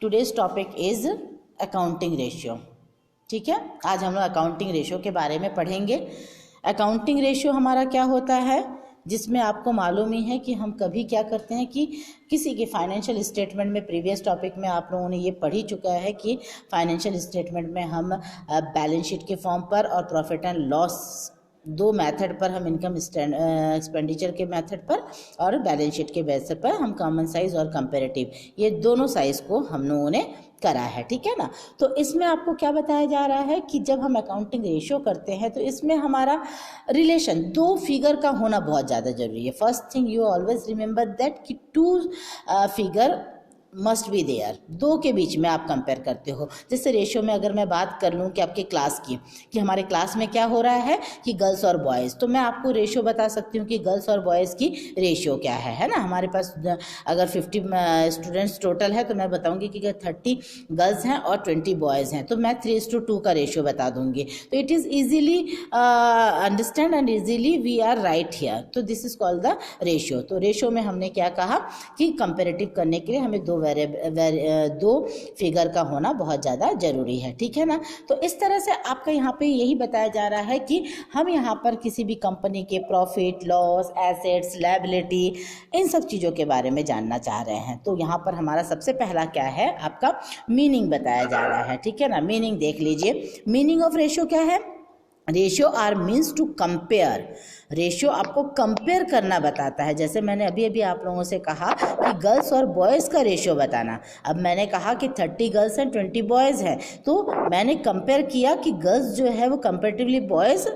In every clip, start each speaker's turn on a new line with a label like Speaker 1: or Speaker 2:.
Speaker 1: Today's topic is accounting ratio. ठीक है, आज हम लोग अकाउंटिंग रेशियो के बारे में पढ़ेंगे। अकाउंटिंग रेशियो हमारा क्या होता है, जिसमें आपको मालूम ही है कि हम कभी क्या करते हैं कि किसी के फाइनेंशियल स्टेटमेंट में, प्रीवियस टॉपिक में आप लोगों ने ये पढ़ ही चुका है कि फाइनेंशियल स्टेटमेंट में हम बैलेंस शीट के फॉर्म पर और प्रॉफिट एंड लॉस दो मेथड पर, हम इनकम एक्सपेंडिचर के मेथड पर और बैलेंस शीट के बेस पर हम कॉमन साइज और कंपैरेटिव, ये दोनों साइज को हम लोगों ने करा है। ठीक है ना। तो इसमें आपको क्या बताया जा रहा है कि जब हम अकाउंटिंग रेशियो करते हैं तो इसमें हमारा रिलेशन दो फिगर का होना बहुत ज़्यादा जरूरी है। First thing you always remember that कि two figure must be there, दो के बीच में आप कंपेयर करते हो। जैसे रेशियो में अगर मैं बात कर लूँ कि आपके क्लास की, कि हमारे क्लास में क्या हो रहा है कि गर्ल्स और बॉयज़, तो मैं आपको रेशियो बता सकती हूँ कि गर्ल्स और बॉयज़ की रेशियो क्या है ना। हमारे पास अगर 50 स्टूडेंट्स टोटल है तो मैं बताऊँगी कि 30 गर्ल्स हैं और 20 बॉयज़ हैं, तो मैं 3:2 का रेशियो बता दूँगी। तो it is easily understand and easily we are right here. तो this is called the ratio. तो रेशियो में हमने क्या कहा कि कंपेरेटिव करने के लिए हमें दो फिगर का होना बहुत ज़्यादा जरूरी है। ठीक है ना। तो इस तरह से आपका यहाँ पे यही बताया जा रहा है कि हम यहाँ पर किसी भी कंपनी के प्रॉफिट लॉस, एसेट्स, लायबिलिटी, इन सब चीज़ों के बारे में जानना चाह रहे हैं। तो यहाँ पर हमारा सबसे पहला क्या है, आपका मीनिंग बताया जा रहा है। ठीक है ना। मीनिंग देख लीजिए। मीनिंग ऑफ रेशियो क्या है, ratio are means to compare. Ratio आपको कंपेयर करना बताता है। जैसे मैंने अभी अभी आप लोगों से कहा कि गर्ल्स और बॉयज़ का रेशियो बताना। अब मैंने कहा कि 30 गर्ल्स एंड 20 बॉयज़ हैं, तो मैंने कंपेयर किया कि गर्ल्स जो है वो कंपेरेटिवली बॉयज़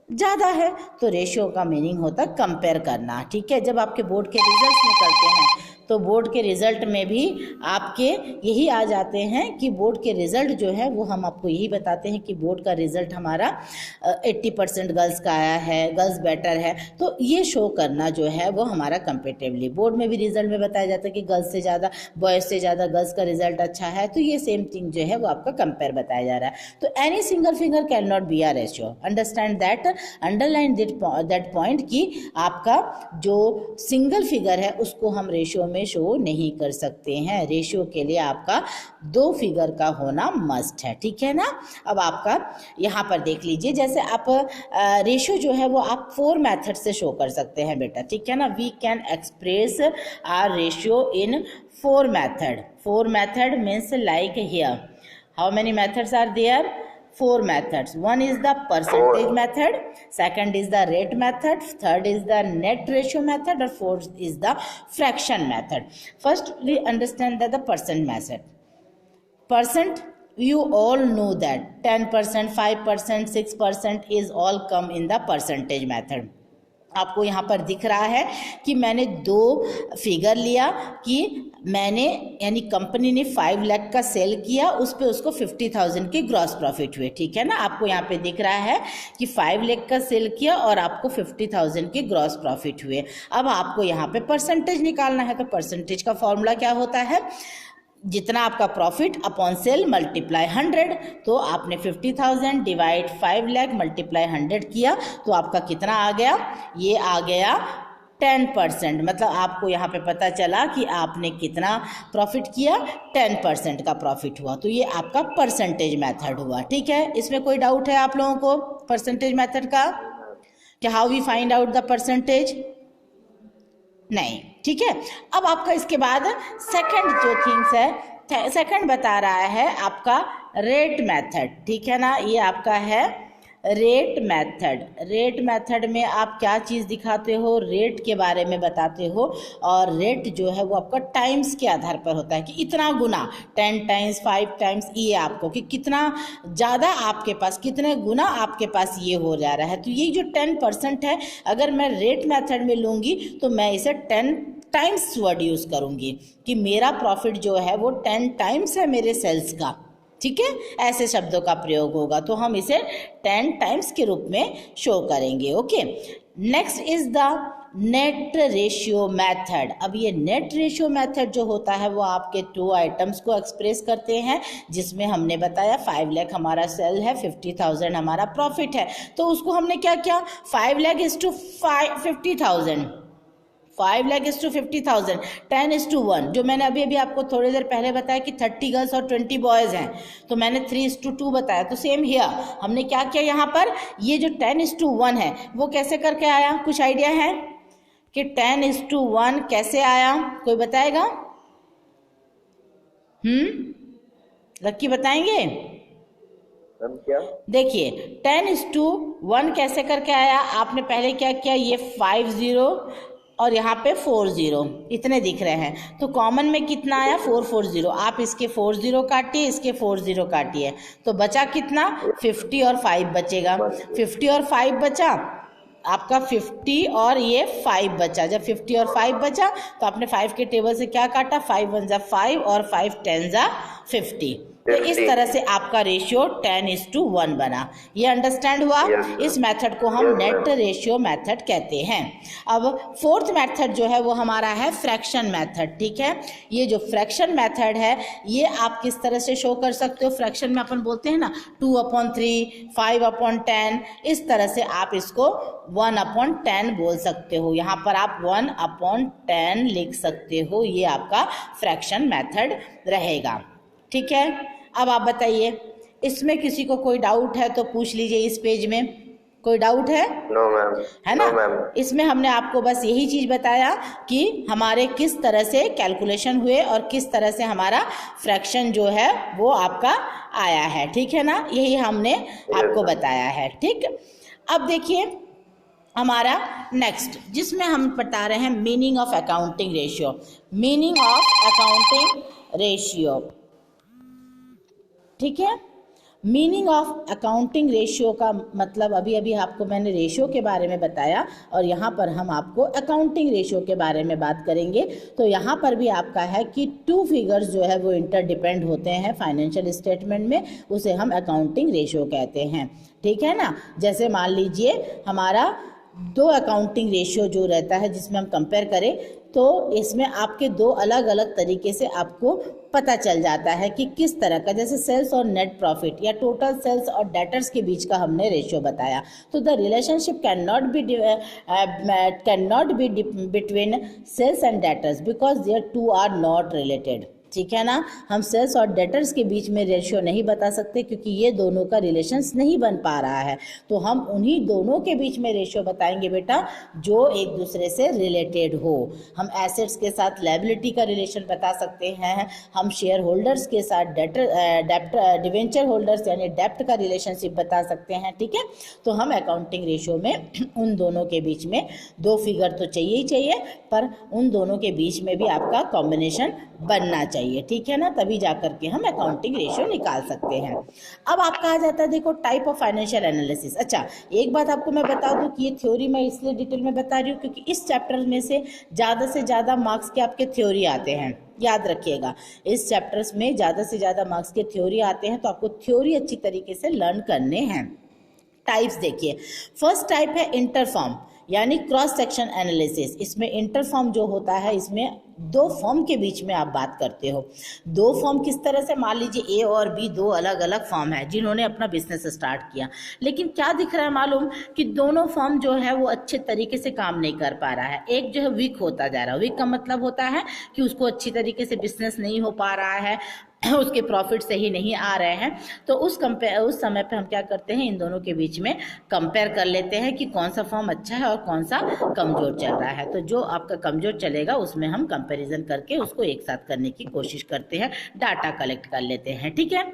Speaker 1: ज़्यादा है, तो रेशियो का मीनिंग होता है कंपेयर करना। ठीक है। जब आपके बोर्ड के रिजल्ट्स निकलते हैं तो बोर्ड के रिज़ल्ट में भी आपके यही आ जाते हैं कि बोर्ड के रिज़ल्ट जो है वो हम आपको यही बताते हैं कि बोर्ड का रिज़ल्ट हमारा 80% गर्ल्स का आया है, गर्ल्स बेटर है। तो ये शो करना जो है वो हमारा कंपेरेटिवली, बोर्ड में भी रिज़ल्ट में बताया जाता है कि गर्ल्स से ज़्यादा, बॉयज़ से ज़्यादा गर्ल्स का रिज़ल्ट अच्छा है। तो ये सेम थिंग जो है वो आपका कंपेयर बताया जा रहा है। तो any single figure can not be a ratio. Understand that, underline that point कि आपका जो सिंगल फिगर है उसको हम रेशियो में शो नहीं कर सकते हैं। रेशियो के लिए आपका दो फिगर का होना मस्ट है। ठीक है ना। अब आपका यहाँ पर देख लीजिए, जैसे आप रेशियो जो है वो आप 4 मेथड से शो कर सकते हैं बेटा। ठीक है ना। We can express our ratio in 4 method. 4 method means like here, how many methods are there? 4 methods. One is the percentage method, second is the rate method, third is the net ratio method, or fourth is the fraction method. First we understand that the percent method. Percent, you all know that 10%, 5%, 6% is all come in the percentage method. आपको यहाँ पर दिख रहा है कि मैंने दो figure लिया कि मैंने, यानी कंपनी ने 5 लाख का सेल किया, उस पे उसको 50,000 के ग्रॉस प्रॉफिट हुए। ठीक है ना। आपको यहाँ पे दिख रहा है कि 5 लाख का सेल किया और आपको 50,000 के ग्रॉस प्रॉफिट हुए। अब आपको यहाँ पे परसेंटेज निकालना है। तो परसेंटेज का फॉर्मूला क्या होता है, जितना आपका प्रॉफिट अपॉन सेल मल्टीप्लाई 100। तो आपने 50,000 डिवाइड 5 लाख मल्टीप्लाई 100 किया तो आपका कितना आ गया, ये आ गया 10%। मतलब आपको यहाँ पे पता चला कि आपने कितना प्रॉफिट किया, 10% का प्रॉफिट हुआ। तो ये आपका परसेंटेज मेथड हुआ। ठीक है। इसमें कोई डाउट है आप लोगों को परसेंटेज मेथड का, कि how we find out the percentage? नहीं। ठीक है। अब आपका इसके बाद सेकंड जो थिंग्स है, सेकंड बता रहा है आपका रेट मेथड। ठीक है ना। ये आपका है रेट मेथड। रेट मेथड में आप क्या चीज़ दिखाते हो, रेट के बारे में बताते हो। और रेट जो है वो आपका टाइम्स के आधार पर होता है कि इतना गुना, 10 टाइम्स, 5 टाइम्स, ये आपको कि कितना ज़्यादा आपके पास, कितने गुना आपके पास ये हो जा रहा है। तो ये जो 10% है, अगर मैं रेट मेथड में लूँगी तो मैं इसे 10 टाइम्स वर्ड यूज़ करूँगी कि मेरा प्रॉफिट जो है वो 10 टाइम्स है मेरे सेल्स का। ठीक है। ऐसे शब्दों का प्रयोग होगा तो हम इसे 10 टाइम्स के रूप में शो करेंगे। Okay. Next is the net ratio method. अब ये नेट रेशियो मेथड जो होता है वो आपके 2 आइटम्स को एक्सप्रेस करते हैं, जिसमें हमने बताया 5 लाख हमारा सेल है, 50,000 हमारा प्रॉफिट है। तो उसको हमने क्या किया, 5 lakh is to 50,000, 5 lakh is to 50,000, 10:1, जो मैंने अभी अभी आपको थोड़ी देर पहले बताया कि 30 गर्ल्स और 20 बॉयज़ हैं, तो मैंने 3:2 बताया। तो सेम हियर हमने क्या किया, यहाँ पर ये जो 10:1 है वो कैसे करके आया, कुछ आइडिया है कि 10:1 कैसे आया, कोई बताएगा? लक्की बताएंगे?
Speaker 2: क्या
Speaker 1: देखिए 10:1 कैसे करके आया, आपने पहले क्या किया, ये 50 और यहाँ पे 40 इतने दिख रहे हैं, तो कॉमन में कितना आया 440, आप इसके 40 काटिए, इसके 40 काटिए, तो बचा कितना 50 और 5 बचेगा, 50 और 5 बचा आपका, 50 और ये 5 बचा। जब 50 और 5 बचा तो आपने 5 के टेबल से क्या काटा, 5 1 जा 5 और 5 10 जा 50, तो इस तरह से आपका रेशियो 10:1 बना। ये अंडरस्टैंड हुआ? इस मेथड को हम नेट रेशियो मेथड कहते हैं। अब फोर्थ मेथड जो है वो हमारा है फ्रैक्शन मेथड, ठीक है। ये जो फ्रैक्शन मेथड है ये आप किस तरह से शो कर सकते हो, फ्रैक्शन में अपन बोलते हैं ना 2/3, 5/10, इस तरह से आप इसको 1/10 बोल सकते हो, यहाँ पर आप 1/10 लिख सकते हो, ये आपका फ्रैक्शन मेथड रहेगा, ठीक है। अब आप बताइए, इसमें किसी को कोई डाउट है तो पूछ लीजिए, इस पेज में कोई डाउट है?
Speaker 2: नो मैम,
Speaker 1: है ना?
Speaker 2: No ma'am.
Speaker 1: इसमें हमने आपको बस यही चीज बताया कि हमारे किस तरह से कैलकुलेशन हुए और किस तरह से हमारा फ्रैक्शन जो है वो आपका आया है, ठीक है ना, यही हमने आपको बताया है, ठीक। अब देखिए हमारा नेक्स्ट, जिसमें हम बता रहे हैं meaning of accounting ratio, meaning of accounting ratio, ठीक है। मीनिंग ऑफ अकाउंटिंग रेशियो का मतलब अभी अभी आपको मैंने रेशियो के बारे में बताया और यहाँ पर हम आपको अकाउंटिंग रेशियो के बारे में बात करेंगे। तो यहाँ पर भी आपका है कि 2 फिगर्स जो है वो इंटरडिपेंड होते हैं फाइनेंशियल स्टेटमेंट में, उसे हम अकाउंटिंग रेशियो कहते हैं, ठीक है ना। जैसे मान लीजिए हमारा 2 अकाउंटिंग रेशियो जो रहता है जिसमें हम कंपेयर करें, तो इसमें आपके 2 अलग अलग तरीके से आपको पता चल जाता है कि किस तरह का, जैसे सेल्स और नेट प्रॉफिट या टोटल सेल्स और डेटर्स के बीच का हमने रेशियो बताया। तो the relationship can not be between sales and debtors because there 2 are not related, ठीक है ना। हम सेल्स और डेटर्स के बीच में रेशियो नहीं बता सकते क्योंकि ये दोनों का रिलेशंस नहीं बन पा रहा है, तो हम उन्हीं दोनों के बीच में रेशियो बताएंगे बेटा जो एक दूसरे से रिलेटेड हो। हम एसेट्स के साथ लायबिलिटी का रिलेशन बता सकते हैं, हम शेयर होल्डर्स के साथ डिवेंचर होल्डर्स यानी डेप्ट का रिलेशनशिप बता सकते हैं, ठीक है। तो हम अकाउंटिंग रेशियो में उन दोनों के बीच में 2 फिगर तो चाहिए ही चाहिए, पर उन दोनों के बीच में भी आपका कॉम्बिनेशन बनना चाहिए, ठीक है ना, तभी जाकर के हम अकाउंटिंग रेशियो निकाल सकते हैं। अब आपका आ जाता है देखो टाइप ऑफ फाइनेंशियल एनालिसिस। अच्छा, एक बात आपको मैं बता दूं कि ये थ्योरी मैं इसलिए डिटेल में बता रही हूँ क्योंकि इस चैप्टर में से ज़्यादा मार्क्स के आपके थ्योरी आते हैं, याद रखिएगा। इस चैप्टर्स में ज़्यादा से ज़्यादा मार्क्स के थ्योरी आते हैं, तो आपको थ्योरी अच्छी तरीके से लर्न करने हैं। टाइप्स देखिए, फर्स्ट टाइप है इंटरफॉर्म यानी क्रॉस सेक्शन एनालिसिस। इसमें इंटरफॉर्म जो होता है, इसमें 2 फॉर्म के बीच में आप बात करते हो। 2 फॉर्म किस तरह से, मान लीजिए ए और बी 2 अलग अलग फॉर्म है जिन्होंने अपना बिजनेस स्टार्ट किया, लेकिन क्या दिख रहा है मालूम कि दोनों फॉर्म जो है वो अच्छे तरीके से काम नहीं कर पा रहा है। एक जो है वीक होता जा रहा है। वीक का मतलब होता है कि उसको अच्छी तरीके से बिजनेस नहीं हो पा रहा है, उसके प्रॉफिट सही नहीं आ रहे हैं। तो उस समय पे हम क्या करते हैं, इन दोनों के बीच में कंपेयर कर लेते हैं कि कौन सा फॉर्म अच्छा है और कौन सा कमज़ोर चल रहा है। तो जो आपका कमज़ोर चलेगा उसमें हम कंपैरिजन करके उसको एक साथ करने की कोशिश करते हैं, डाटा कलेक्ट कर लेते हैं, ठीक है।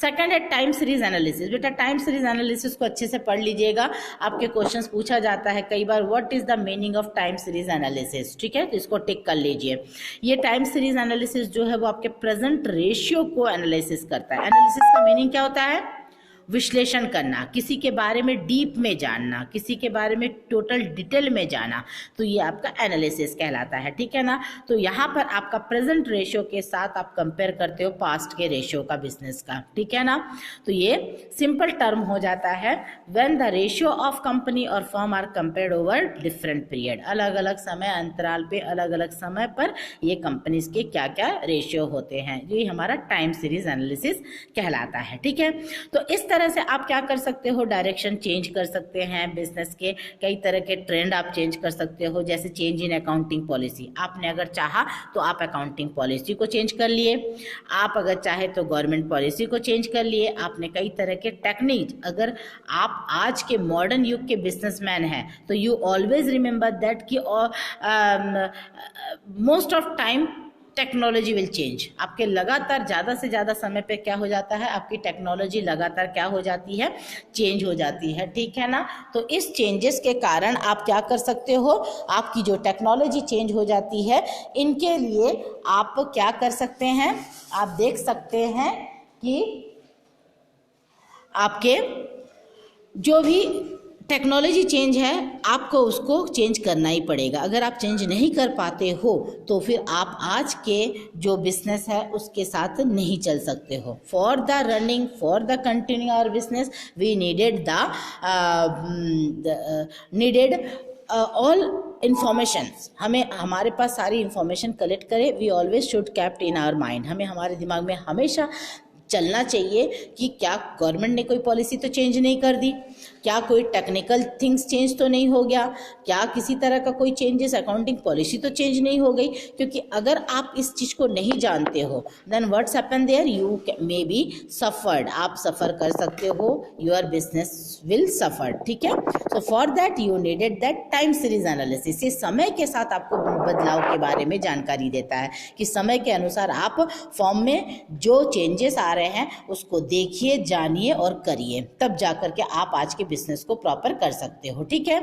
Speaker 1: सेकंड है टाइम सीरीज एनालिसिस। बेटा टाइम सीरीज एनालिसिस को अच्छे से पढ़ लीजिएगा, आपके क्वेश्चंस पूछा जाता है कई बार, what is the meaning of time series analysis, ठीक है, तो इसको टिक कर लीजिए। ये टाइम सीरीज एनालिसिस जो है वो आपके प्रेजेंट रेशियो को एनालिसिस करता है। एनालिसिस का मीनिंग क्या होता है, विश्लेषण करना, किसी के बारे में डीप में जानना, किसी के बारे में टोटल डिटेल में जाना, तो ये आपका एनालिसिस कहलाता है, ठीक है ना। तो यहाँ पर आपका प्रेजेंट रेशियो के साथ आप कंपेयर करते हो पास्ट के रेशियो का बिजनेस का, ठीक है ना। तो ये सिंपल टर्म हो जाता है when the ratio of company और firm are compared over different period. अलग अलग समय अंतराल पे अलग अलग समय पर ये कंपनीज के क्या क्या रेशियो होते हैं, ये हमारा टाइम सीरीज एनालिसिस कहलाता है, ठीक है। तो इस तरह तरह से आप क्या कर सकते हो, डायरेक्शन चेंज कर सकते हैं बिजनेस के, कई तरह के ट्रेंड आप चेंज कर सकते हो, जैसे चेंज इन अकाउंटिंग पॉलिसी। आपने अगर चाहा तो आप अकाउंटिंग पॉलिसी को चेंज कर लिए, आप अगर चाहे तो गवर्नमेंट पॉलिसी को चेंज कर लिए। आपने कई तरह के टेक्निक, अगर आप आज के मॉडर्न युग के बिजनेसमैन हैं तो यू ऑलवेज रिमेंबर दैट कि most of time technology will change. आपके लगातार ज़्यादा से ज़्यादा समय पे क्या हो जाता है, आपकी टेक्नोलॉजी लगातार क्या हो जाती है, चेंज हो जाती है, ठीक है ना। तो इस चेंजेस के कारण आप क्या कर सकते हो, आपकी जो टेक्नोलॉजी चेंज हो जाती है, इनके लिए आप क्या कर सकते हैं, आप देख सकते हैं कि आपके जो भी टेक्नोलॉजी चेंज है आपको उसको चेंज करना ही पड़ेगा। अगर आप चेंज नहीं कर पाते हो तो फिर आप आज के जो बिजनेस है उसके साथ नहीं चल सकते हो। For the running, for the continue our business we needed all information. हमें हमारे पास सारी इंफॉर्मेशन कलेक्ट करें। We always should kept in our mind. हमें हमारे दिमाग में हमेशा चलना चाहिए कि क्या गवर्नमेंट ने कोई पॉलिसी तो चेंज नहीं कर दी, क्या कोई टेक्निकल थिंग्स चेंज तो नहीं हो गया, क्या किसी तरह का कोई चेंजेस अकाउंटिंग पॉलिसी तो चेंज नहीं हो गई। क्योंकि अगर आप इस चीज़ को नहीं जानते हो then what's happen there, you may be suffered, आप सफ़र कर सकते हो, योर बिजनेस विल सफर, ठीक है। So for that you needed that time series analysis. ये समय के साथ आपको बदलाव के बारे में जानकारी देता है कि समय के अनुसार आप फॉर्म में जो चेंजेस आ रहे हैं उसको देखिए, जानिए और करिए, तब जाकर के आप आज के बिजनेस को प्रॉपर कर सकते हो, ठीक है।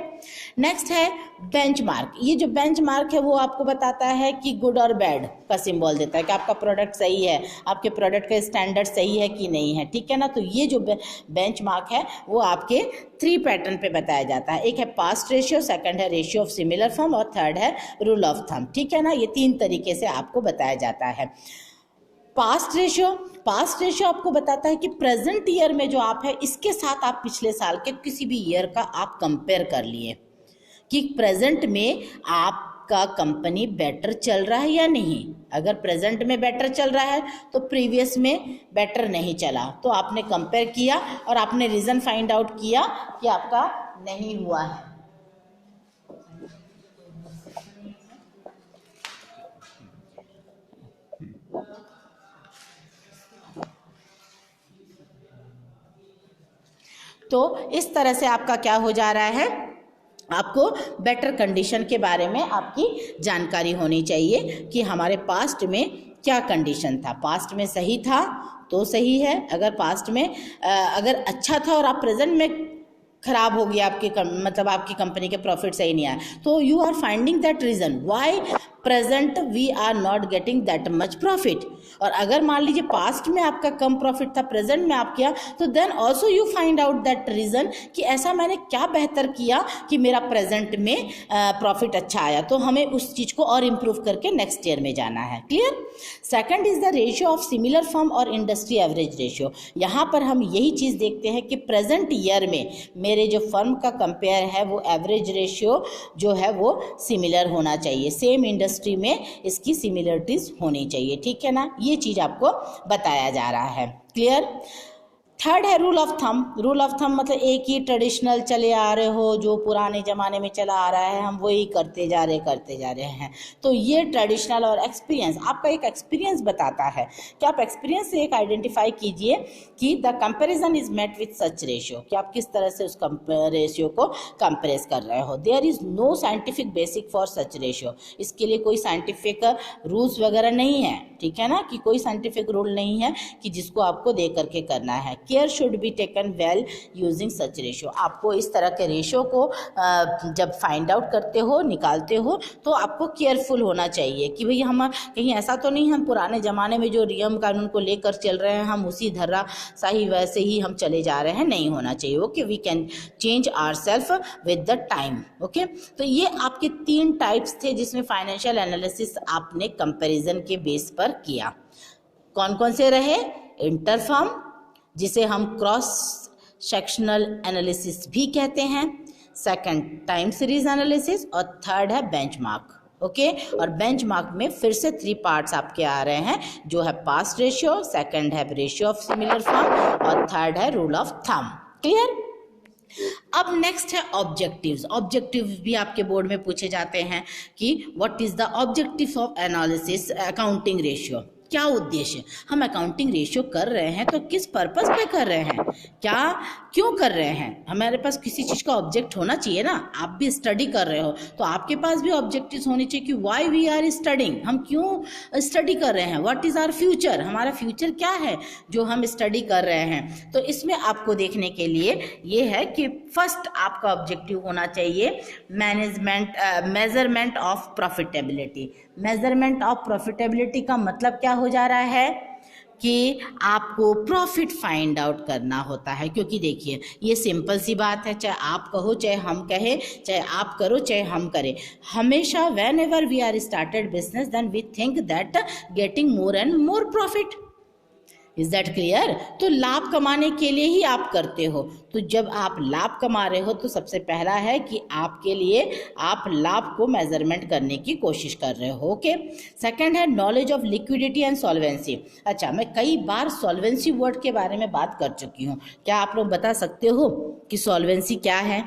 Speaker 1: नेक्स्ट है बेंचमार्क। ये जो बेंचमार्क है वो आपको बताता है कि गुड और बैड का सिंबल देता है कि आपका प्रोडक्ट सही है, आपके प्रोडक्ट का स्टैंडर्ड सही है कि नहीं है, ठीक है ना। तो ये जो बेंचमार्क है वो आपके 3 पैटर्न पे बताया जाता है। एक है पास्ट रेशियो, सेकंड है रेशियो ऑफ सिमिलर फॉर्म और थर्ड है रूल ऑफ थंब, ठीक है ना। ये 3 तरीके से आपको बताया जाता है। पास्ट रेशियो आपको बताता है कि प्रेजेंट ईयर में जो आप है इसके साथ आप पिछले साल के किसी भी ईयर का आप कंपेयर कर लिए कि प्रेजेंट में आपका कंपनी बेटर चल रहा है या नहीं। अगर प्रेजेंट में बेटर चल रहा है तो प्रीवियस में बेटर नहीं चला, तो आपने कंपेयर किया और आपने रीज़न फाइंड आउट किया कि आपका नहीं हुआ है। तो इस तरह से आपका क्या हो जा रहा है, आपको बेटर कंडीशन के बारे में आपकी जानकारी होनी चाहिए कि हमारे पास्ट में क्या कंडीशन था। पास्ट में सही था तो सही है, अगर पास्ट में अगर अच्छा था और आप प्रेजेंट में खराब हो गया, मतलब आपकी कंपनी के प्रॉफिट सही नहीं आया, तो you are finding that reason why present we are not getting that much profit. और अगर मान लीजिए पास्ट में आपका कम प्रॉफिट था, प्रेजेंट में आप किया, तो then also you find out that reason कि ऐसा मैंने क्या बेहतर किया कि मेरा प्रेजेंट में प्रॉफिट अच्छा आया, तो हमें उस चीज़ को और इम्प्रूव करके नेक्स्ट ईयर में जाना है। Clear. Second is the ratio of similar firm और इंडस्ट्री एवरेज रेशियो। यहाँ पर हम यही चीज़ देखते हैं कि प्रेजेंट ईयर में मेरे जो फर्म का कंपेयर है वो एवरेज रेशियो जो है वो सिमिलर होना चाहिए, सेम इंडस्ट्री में इसकी सिमिलरिटीज होनी चाहिए, ठीक है ना। ये चीज़ आपको बताया जा रहा है। क्लियर। थर्ड है rule of thumb. Rule of thumb मतलब एक ही ट्रेडिशनल चले आ रहे हो, जो पुराने ज़माने में चला आ रहा है हम वही करते जा रहे हैं। तो ये ट्रेडिशनल और एक्सपीरियंस, आपका एक एक्सपीरियंस बताता है कि आप एक्सपीरियंस से एक आइडेंटिफाई कीजिए कि the comparison is made with such ratio, कि आप किस तरह से उस रेशियो को कंपेयर कर रहे हो। There is no scientific basic for such ratio. इसके लिए कोई साइंटिफिक रूल्स वगैरह नहीं है, ठीक है ना, कि कोई साइंटिफिक रूल नहीं है कि जिसको आपको दे करके करना है। Care should be taken well using such ratio. आपको इस तरह के रेशियो को जब फाइंड आउट करते हो, निकालते हो, तो आपको केयरफुल होना चाहिए कि भाई हम कहीं ऐसा तो नहीं हम पुराने ज़माने में जो नियम कानून को लेकर चल रहे हैं हम उसी धर्रा सही वैसे ही हम चले जा रहे हैं, नहीं होना चाहिए। Okay, we can change our self with the time. Okay, तो ये आपके 3 टाइप्स थे जिसमें फाइनेंशियल एनालिसिस आपने कंपैरिजन के बेस पर किया। कौन कौन से रहे? इंटरफर्म, जिसे हम क्रॉस सेक्शनल एनालिसिस भी कहते हैं, सेकंड टाइम सीरीज एनालिसिस और थर्ड है बेंचमार्क। ओके और बेंचमार्क में फिर से 3 पार्ट्स आपके आ रहे हैं, जो है पास्ट रेशियो, सेकंड है रेशियो ऑफ सिमिलर फर्म और थर्ड है रूल ऑफ थंब। क्लियर? अब नेक्स्ट है ऑब्जेक्टिव्स। ऑब्जेक्टिव्स भी आपके बोर्ड में पूछे जाते हैं कि what is the objective of analysis accounting ratio. क्या उद्देश्य, हम अकाउंटिंग रेशियो कर रहे हैं तो किस पर्पस पे कर रहे हैं, क्या क्यों कर रहे हैं, हमारे पास किसी चीज़ का ऑब्जेक्ट होना चाहिए ना। आप भी स्टडी कर रहे हो तो आपके पास भी ऑब्जेक्टिव्स होने चाहिए कि व्हाई वी आर स्टडिंग, हम क्यों स्टडी कर रहे हैं, व्हाट इज आवर फ्यूचर, हमारा फ्यूचर क्या है जो हम स्टडी कर रहे हैं। तो इसमें आपको देखने के लिए ये है कि फर्स्ट आपका ऑब्जेक्टिव होना चाहिए measurement of profitability. Measurement of profitability का मतलब क्या हो जा रहा है कि आपको प्रॉफिट फाइंड आउट करना होता है, क्योंकि देखिए ये सिंपल सी बात है, चाहे आप कहो चाहे हम कहें, चाहे आप करो चाहे हम करें, हमेशा whenever we are started business then we think that getting more and more profit. Is that clear? तो लाभ कमाने के लिए ही आप करते हो। तो जब आप लाभ कमा रहे हो तो सबसे पहला है कि आपके लिए आप लाभ को मेजरमेंट करने की कोशिश कर रहे हो। ओके, सेकंड है knowledge of liquidity and solvency. अच्छा, मैं कई बार सॉल्वेंसी वर्ड के बारे में बात कर चुकी हूँ, क्या आप लोग बता सकते हो कि सॉल्वेंसी क्या है?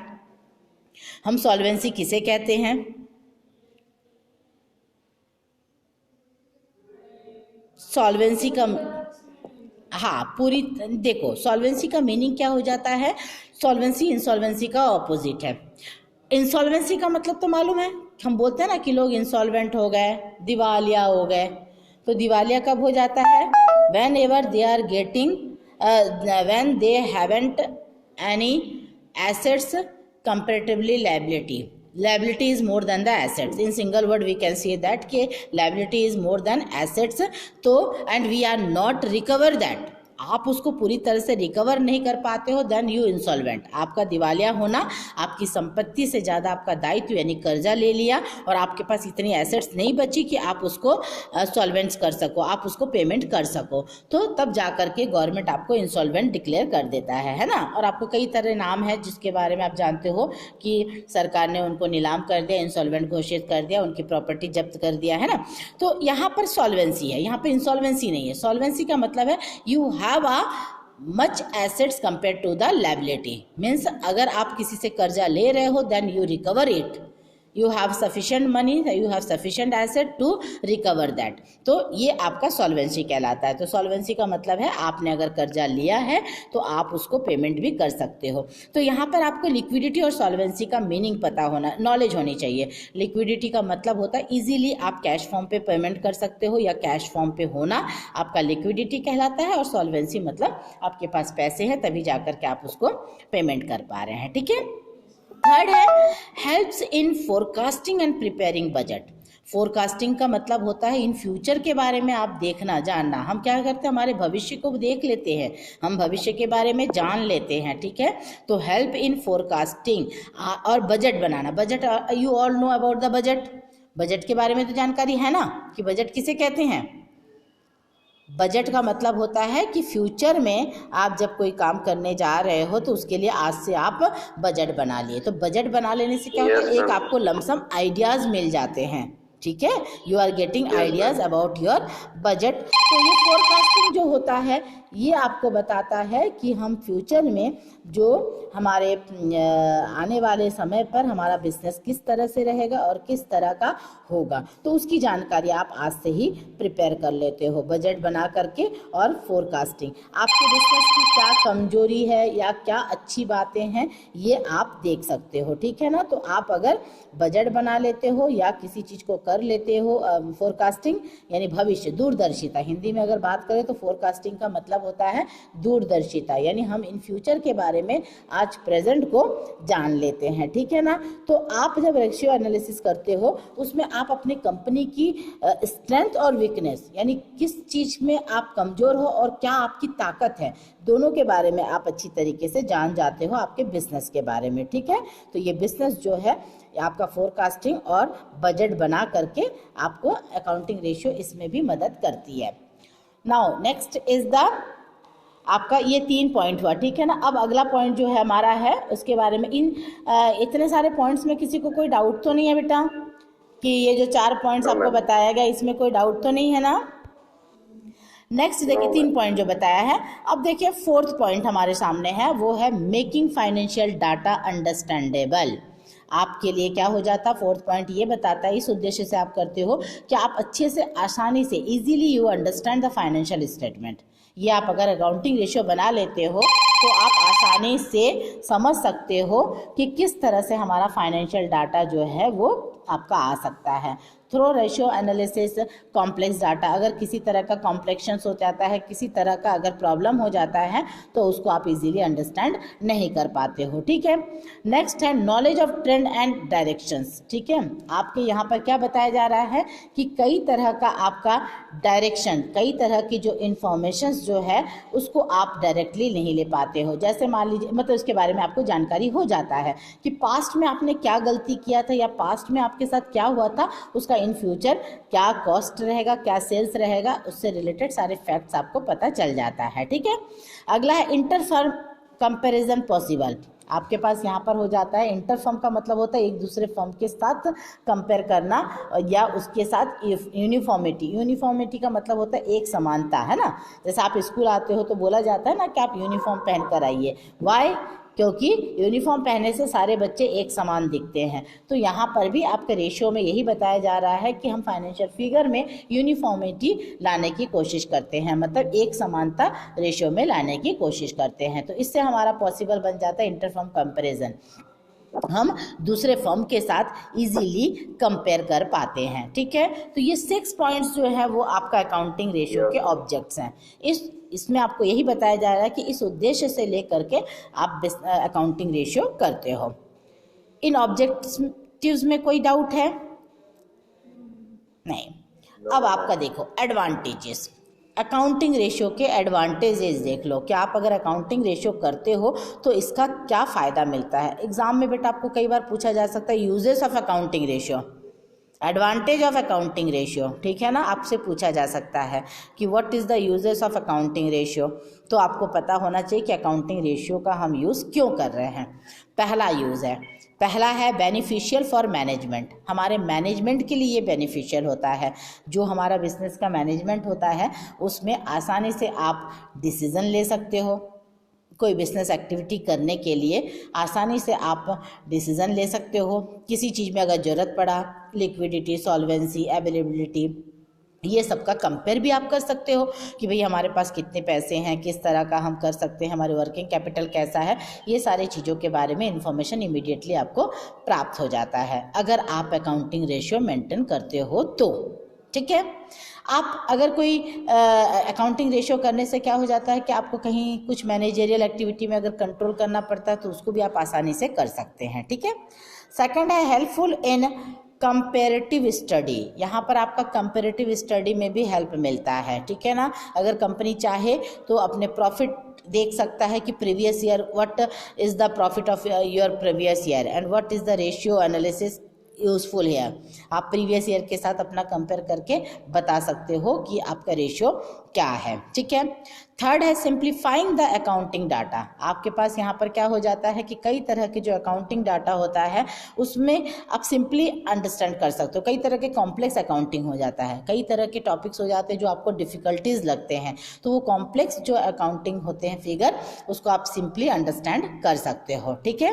Speaker 1: हम सॉल्वेंसी किसे कहते हैं? सॉल्वेंसी का हाँ पूरी देखो, सॉल्वेंसी का मीनिंग क्या हो जाता है? सॉल्वेंसी इंसॉल्वेंसी का ऑपोजिट है। इंसॉल्वेंसी का मतलब तो मालूम है, हम बोलते हैं ना कि लोग इंसॉल्वेंट हो गए, दिवालिया हो गए। तो दिवालिया कब हो जाता है? Whenever they are getting when they haven't any assets comparatively liability is more than the assets. In single word we can say that कि liability is more than assets, तो and we are not recover that, आप उसको पूरी तरह से recover नहीं कर पाते हो, देन यू इंसॉल्वेंट। आपका दिवालिया होना, आपकी संपत्ति से ज़्यादा आपका दायित्व यानी कर्जा ले लिया और आपके पास इतनी एसेट्स नहीं बची कि आप उसको सॉल्वेंट्स कर सको, आप उसको पेमेंट कर सको, तो तब जा कर के गवर्नमेंट आपको इंसॉल्वेंट डिक्लेयर कर देता है ना। और आपको कई तरह नाम है जिसके बारे में आप जानते हो कि सरकार ने उनको नीलाम कर दिया, इंसॉल्वेंट घोषित कर दिया, उनकी प्रॉपर्टी जब्त कर दिया है ना। तो यहाँ पर सॉल्वेंसी है, यहाँ पर इंसॉल्वेंसी नहीं है। सॉल्वेंसी का मतलब है you have a much assets compared to the liability, means अगर आप किसी से कर्जा ले रहे हो then you recover it, you have sufficient money, you have sufficient asset to recover that, तो ये आपका सॉल्वेंसी कहलाता है। तो सॉल्वेंसी का मतलब है आपने अगर कर्जा लिया है तो आप उसको पेमेंट भी कर सकते हो। तो यहाँ पर आपको लिक्विडिटी और सॉल्वेंसी का मीनिंग पता होना, नॉलेज होनी चाहिए। लिक्विडिटी का मतलब होता है इजीली आप कैश फॉर्म पे पेमेंट कर सकते हो या कैश फॉर्म पे होना आपका लिक्विडिटी कहलाता है, और सॉल्वेंसी मतलब आपके पास पैसे हैं तभी जाकर के आप उसको पेमेंट कर पा रहे हैं। ठीक है। थर्ड है helps in forecasting and preparing budget. Forecasting का मतलब होता है इन फ्यूचर के बारे में आप देखना जानना। हम क्या करते हैं, हमारे भविष्य को देख लेते हैं, हम भविष्य के बारे में जान लेते हैं। ठीक है। तो हेल्प इन फोरकास्टिंग और budget banana. Budget, you all know about the budget. Budget के बारे में तो जानकारी है ना कि बजट किसे कहते हैं। बजट का मतलब होता है कि फ्यूचर में आप जब कोई काम करने जा रहे हो तो उसके लिए आज से आप बजट बना लिए। तो बजट बना लेने से क्या होता है, एक आपको लमसम आइडियाज़ मिल जाते हैं। ठीक है, you are getting ideas about your budget. तो ये फोरकास्टिंग जो होता है ये आपको बताता है कि हम फ्यूचर में जो हमारे आने वाले समय पर हमारा बिजनेस किस तरह से रहेगा और किस तरह का होगा, तो उसकी जानकारी आप आज से ही प्रिपेयर कर लेते हो बजट बना करके। और फोरकास्टिंग आपके बिजनेस की क्या कमजोरी है या क्या अच्छी बातें हैं ये आप देख सकते हो। ठीक है ना। तो आप अगर बजट बना लेते हो या किसी चीज़ को कर लेते हो, फोरकास्टिंग यानी भविष्य, दूरदर्शिता। हिंदी में अगर बात करें तो फोरकास्टिंग का मतलब होता है दूरदर्शिता, यानी हम इन फ्यूचर के बारे में आज प्रेजेंट को जान लेते हैं। ठीक है ना। तो आप जब रेशियो एनालिसिस करते हो उसमें आप अपनी कंपनी की स्ट्रेंथ और वीकनेस यानी किस चीज़ में आप कमज़ोर हो और क्या आपकी ताकत है, दोनों के बारे में आप अच्छी तरीके से जान जाते हो आपके बिजनेस के बारे में। ठीक है। तो ये बिजनेस जो है आपका फोरकास्टिंग और बजट बना करके आपको अकाउंटिंग रेशियो इसमें भी मदद करती है। नाउ नेक्स्ट इज द आपका ये 3 पॉइंट हुआ। ठीक है ना। अब अगला पॉइंट जो है हमारा है उसके बारे में, इन इतने सारे पॉइंट्स में किसी को कोई डाउट तो नहीं है बेटा? कि ये जो 4 पॉइंट्स आपको बताया गया इसमें कोई डाउट तो नहीं है ना? नेक्स्ट देखिए 3 पॉइंट जो बताया है। अब देखिए 4th पॉइंट हमारे सामने है, वो है मेकिंग फाइनेंशियल डाटा अंडरस्टैंडेबल। आपके लिए क्या हो जाता, 4th पॉइंट ये बताता है, इस उद्देश्य से आप करते हो कि आप अच्छे से, आसानी से, easily you understand the financial statement. ये आप अगर अकाउंटिंग रेशियो बना लेते हो तो आप आसानी से समझ सकते हो कि किस तरह से हमारा फाइनेंशियल डाटा जो है वो आपका आ सकता है। Through ratio analysis complex data, अगर किसी तरह का कॉम्प्लेक्शंस हो जाता है, किसी तरह का अगर प्रॉब्लम हो जाता है तो उसको आप इजीली अंडरस्टैंड नहीं कर पाते हो। ठीक है, नेक्स्ट है knowledge of trend and directions. ठीक है, आपके यहाँ पर क्या बताया जा रहा है कि कई तरह का आपका डायरेक्शन, कई तरह की जो इंफॉर्मेशंस जो है उसको आप डायरेक्टली नहीं ले पाते हो। जैसे मान लीजिए, मतलब इसके बारे में आपको जानकारी हो जाता है कि पास्ट में आपने क्या गलती किया था या पास्ट में आपके साथ क्या हुआ था, उसका इन फ्यूचर क्या कॉस्ट रहेगा, क्या सेल्स रहेगा, उससे रिलेटेड सारे फैक्ट्स आपको पता चल जाता है। ठीक है, अगला है इंटर फर्म कंपैरिजन पॉसिबल। आपके पास यहाँ पर हो जाता है, इंटर फर्म का मतलब होता है एक दूसरे फर्म के साथ कंपेयर करना या उसके साथ यूनिफॉर्मिटी। यूनिफॉर्मिटी का मतलब होता है एक समानता, है ना। जैसे आप स्कूल आते हो तो बोला जाता है ना कि आप यूनिफॉर्म पहन कर आइए। वाई? क्योंकि यूनिफॉर्म पहनने से सारे बच्चे एक समान दिखते हैं। तो यहाँ पर भी आपके रेशियो में यही बताया जा रहा है कि हम फाइनेंशियल फिगर में यूनिफॉर्मिटी लाने की कोशिश करते हैं, मतलब एक समानता रेशियो में लाने की कोशिश करते हैं। तो इससे हमारा पॉसिबल बन जाता है इंटर फर्म कंपेरिजन। हम दूसरे फर्म के साथ इजीली कंपेयर कर पाते हैं। ठीक है, तो ये 6 पॉइंट्स जो है वो आपका अकाउंटिंग रेशियो के ऑब्जेक्ट्स हैं। इसमें आपको यही बताया जा रहा है कि इस उद्देश्य से लेकर के आप अकाउंटिंग रेशियो करते हो। इन ऑब्जेक्टिव्स में कोई डाउट है? नहीं। अब आपका देखो एडवांटेजेस, अकाउंटिंग रेशियो के एडवांटेजेस देख लो कि आप अगर अकाउंटिंग रेशियो करते हो तो इसका क्या फ़ायदा मिलता है। एग्जाम में बेटा आपको कई बार पूछा जा सकता है uses of accounting ratio, advantage of accounting ratio. ठीक है ना, आपसे पूछा जा सकता है कि what is the uses of accounting ratio. तो आपको पता होना चाहिए कि अकाउंटिंग रेशियो का हम यूज़ क्यों कर रहे हैं। पहला है बेनिफिशियल फॉर मैनेजमेंट। हमारे मैनेजमेंट के लिए ये बेनिफिशियल होता है। जो हमारा बिजनेस का मैनेजमेंट होता है उसमें आसानी से आप डिसीज़न ले सकते हो। कोई बिजनेस एक्टिविटी करने के लिए आसानी से आप डिसीज़न ले सकते हो। किसी चीज़ में अगर ज़रूरत पड़ा, लिक्विडिटी, सॉल्वेंसी, अवेलेबिलिटी, ये सब का कंपेयर भी आप कर सकते हो कि भाई हमारे पास कितने पैसे हैं, किस तरह का हम कर सकते हैं, हमारे वर्किंग कैपिटल कैसा है। ये सारी चीज़ों के बारे में इंफॉर्मेशन इमीडिएटली आपको प्राप्त हो जाता है अगर आप अकाउंटिंग रेशियो मेंटेन करते हो तो। ठीक है, आप अगर कोई अकाउंटिंग रेशियो करने से क्या हो जाता है कि आपको कहीं कुछ मैनेजरियल एक्टिविटी में अगर कंट्रोल करना पड़ता है तो उसको भी आप आसानी से कर सकते हैं। ठीक है, सेकंड है हेल्पफुल इन कंपेरेटिव स्टडी। यहाँ पर आपका कंपेरेटिव स्टडी में भी हेल्प मिलता है। ठीक है ना, अगर कंपनी चाहे तो अपने प्रॉफिट देख सकता है कि previous year what is the profit of your previous year and what is the ratio analysis useful है। आप प्रीवियस ईयर के साथ अपना कंपेयर करके बता सकते हो कि आपका रेशियो क्या है। ठीक है, थर्ड है सिंप्लीफाइंग द अकाउंटिंग डाटा। आपके पास यहाँ पर क्या हो जाता है कि कई तरह के जो अकाउंटिंग डाटा होता है उसमें आप सिंपली अंडरस्टैंड कर सकते हो। कई तरह के कॉम्प्लेक्स अकाउंटिंग हो जाता है, कई तरह के टॉपिक्स हो जाते हैं जो आपको डिफ़िकल्टीज लगते हैं, तो वो कॉम्प्लेक्स जो अकाउंटिंग होते हैं फिगर उसको आप सिंपली अंडरस्टैंड कर सकते हो। ठीक है,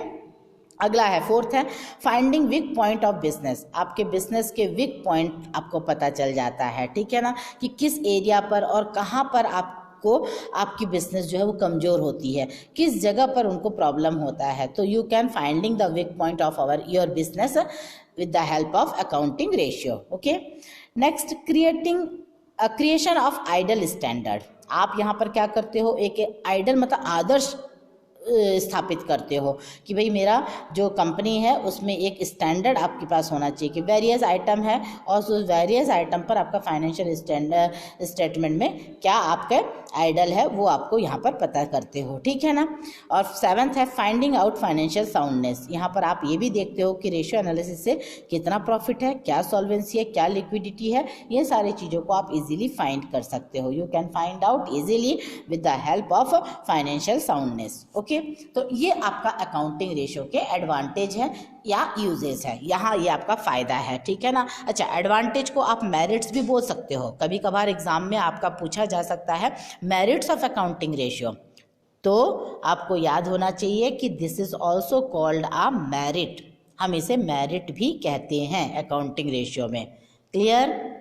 Speaker 1: अगला है फोर्थ है finding week point of business. आपके बिजनेस के वीक पॉइंट आपको पता चल जाता है। ठीक है ना, कि किस एरिया पर और कहाँ पर आपको आपकी बिजनेस जो है वो कमज़ोर होती है, किस जगह पर उनको प्रॉब्लम होता है। तो you can finding the weak point of your business with the help of accounting ratio. Okay, next creation of ideal standard. आप यहाँ पर क्या करते हो, एक आइडल मतलब आदर्श स्थापित करते हो कि भाई मेरा जो कंपनी है उसमें एक स्टैंडर्ड आपके पास होना चाहिए कि वेरियस आइटम है और उस वेरियस आइटम पर आपका फाइनेंशियल स्टेटमेंट में क्या आपका आइडल है वो आपको यहाँ पर पता करते हो। ठीक है ना, और सेवंथ है फाइंडिंग आउट फाइनेंशियल साउंडनेस। यहाँ पर आप ये भी देखते हो कि रेशियो एनालिसिस से कितना प्रॉफिट है, क्या सॉल्वेंसी है, क्या लिक्विडिटी है, ये सारी चीज़ों को आप इजीली फाइंड कर सकते हो। You can find out easily with the help of financial soundness. Okay, okay, तो ये आपका अकाउंटिंग रेशियो के एडवांटेज है या यूजेस है, यहाँ ये आपका फ़ायदा है, ठीक है ना। अच्छा, एडवांटेज को आप मेरिट्स भी बोल सकते हो, कभी कभार एग्जाम में आपका पूछा जा सकता है मेरिट्स ऑफ अकाउंटिंग रेशियो, तो आपको याद होना चाहिए कि this is also called a merit, हम इसे मेरिट भी कहते हैं अकाउंटिंग रेशियो में। क्लियर।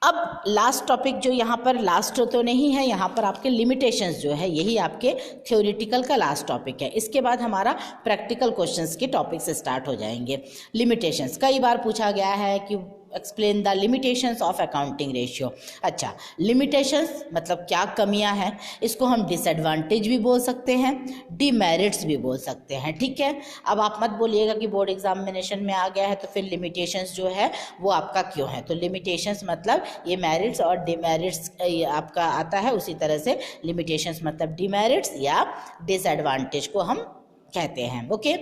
Speaker 1: अब लास्ट टॉपिक जो यहाँ पर लास्ट तो नहीं है, यहाँ पर आपके लिमिटेशंस जो है यही आपके थ्योरेटिकल का लास्ट टॉपिक है। इसके बाद हमारा प्रैक्टिकल क्वेश्चंस के टॉपिक्स स्टार्ट हो जाएंगे। लिमिटेशंस कई बार पूछा गया है कि explain the limitations of accounting ratio. अच्छा, लिमिटेशंस मतलब क्या कमियां हैं, इसको हम डिसएडवांटेज भी बोल सकते हैं, डीमेरिट्स भी बोल सकते हैं, ठीक है। अब आप मत बोलिएगा कि बोर्ड एग्जामिनेशन में आ गया है तो फिर लिमिटेशंस जो है वो आपका क्यों है, तो लिमिटेशंस मतलब ये मेरिट्स और डीमेरिट्स आपका आता है, उसी तरह से लिमिटेशंस मतलब डीमेरिट्स या डिसएडवांटेज को हम कहते हैं। Okay,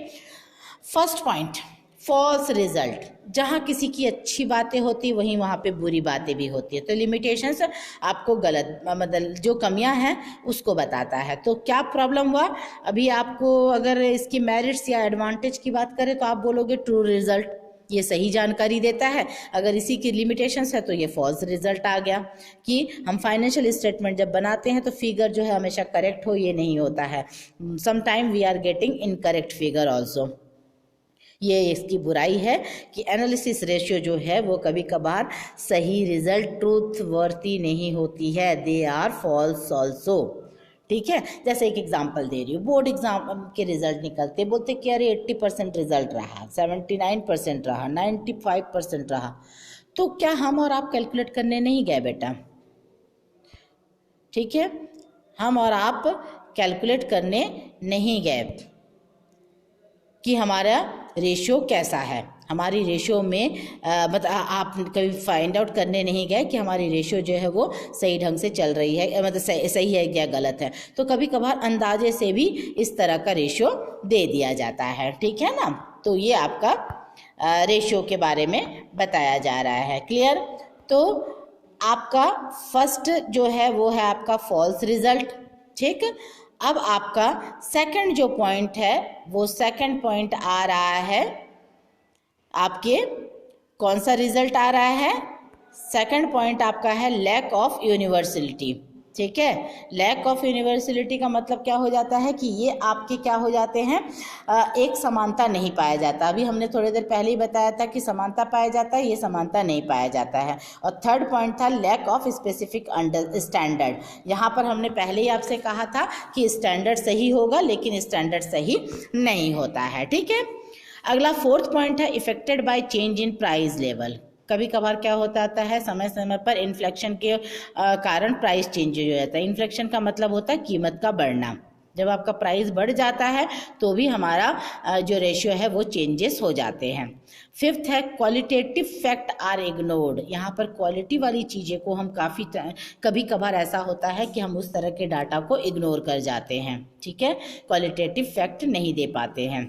Speaker 1: first point false result, जहाँ किसी की अच्छी बातें होती वहीं वहाँ पे बुरी बातें भी होती है, तो लिमिटेशंस आपको गलत मतलब जो कमियां हैं उसको बताता है। तो क्या प्रॉब्लम हुआ, अभी आपको अगर इसकी मेरिट्स या एडवांटेज की बात करें तो आप बोलोगे ट्रू रिजल्ट, ये सही जानकारी देता है, अगर इसी की लिमिटेशंस है तो ये फॉल्स रिजल्ट आ गया कि हम फाइनेंशियल स्टेटमेंट जब बनाते हैं तो फिगर जो है हमेशा करेक्ट हो, ये नहीं होता है, sometime we are getting incorrect figure also. ये इसकी बुराई है कि एनालिसिस रेशियो जो है वो कभी कभार सही रिजल्ट ट्रूथ वर्ती नहीं होती है, दे आर फॉल्स ऑल्सो, ठीक है। जैसे एक एग्जांपल दे रही हूँ, बोर्ड एग्जाम के रिजल्ट निकलते बोलते कि अरे 80% रिजल्ट रहा, 79% रहा, 95% रहा, तो क्या हम और आप कैलकुलेट करने नहीं गए बेटा, ठीक है, हम और आप कैलकुलेट करने नहीं गए कि हमारा रेशियो कैसा है, हमारी रेशियो में मतलब आप कभी फाइंड आउट करने नहीं गए कि हमारी रेशियो जो है वो सही ढंग से चल रही है, मतलब सही है या गलत है, तो कभी कभार अंदाजे से भी इस तरह का रेशियो दे दिया जाता है, ठीक है ना। तो ये आपका रेशियो के बारे में बताया जा रहा है। क्लियर। तो आपका फर्स्ट जो है वो है आपका फॉल्स रिजल्ट, ठीक। अब आपका सेकंड जो पॉइंट है वो सेकंड पॉइंट आ रहा है आपके, कौन सा रिजल्ट आ रहा है, सेकंड पॉइंट आपका है लैक ऑफ यूनिवर्सलिटी, ठीक है। लैक ऑफ यूनिवर्सलिटी का मतलब क्या हो जाता है कि ये आपके क्या हो जाते हैं, एक समानता नहीं पाया जाता, अभी हमने थोड़ी देर पहले ही बताया था कि समानता पाया जाता है, ये समानता नहीं पाया जाता है। और थर्ड पॉइंट था लैक ऑफ स्पेसिफिक स्टैंडर्ड, यहाँ पर हमने पहले ही आपसे कहा था कि स्टैंडर्ड सही होगा लेकिन स्टैंडर्ड सही नहीं होता है, ठीक है। अगला फोर्थ पॉइंट है affected by change in price level, कभी कभार क्या होता है समय समय पर इन्फ्लेक्शन के कारण प्राइस चेंज हो जाता है। इन्फ्लेक्शन का मतलब होता है कीमत का बढ़ना, जब आपका प्राइस बढ़ जाता है तो भी हमारा जो रेशियो है वो चेंजेस हो जाते हैं। फिफ्थ है क्वालिटेटिव फैक्ट आर इग्नोर्ड, यहाँ पर क्वालिटी वाली चीज़ें को हम कभी कभार ऐसा होता है कि हम उस तरह के डाटा को इग्नोर कर जाते हैं, ठीक है, क्वालिटेटिव फैक्ट नहीं दे पाते हैं।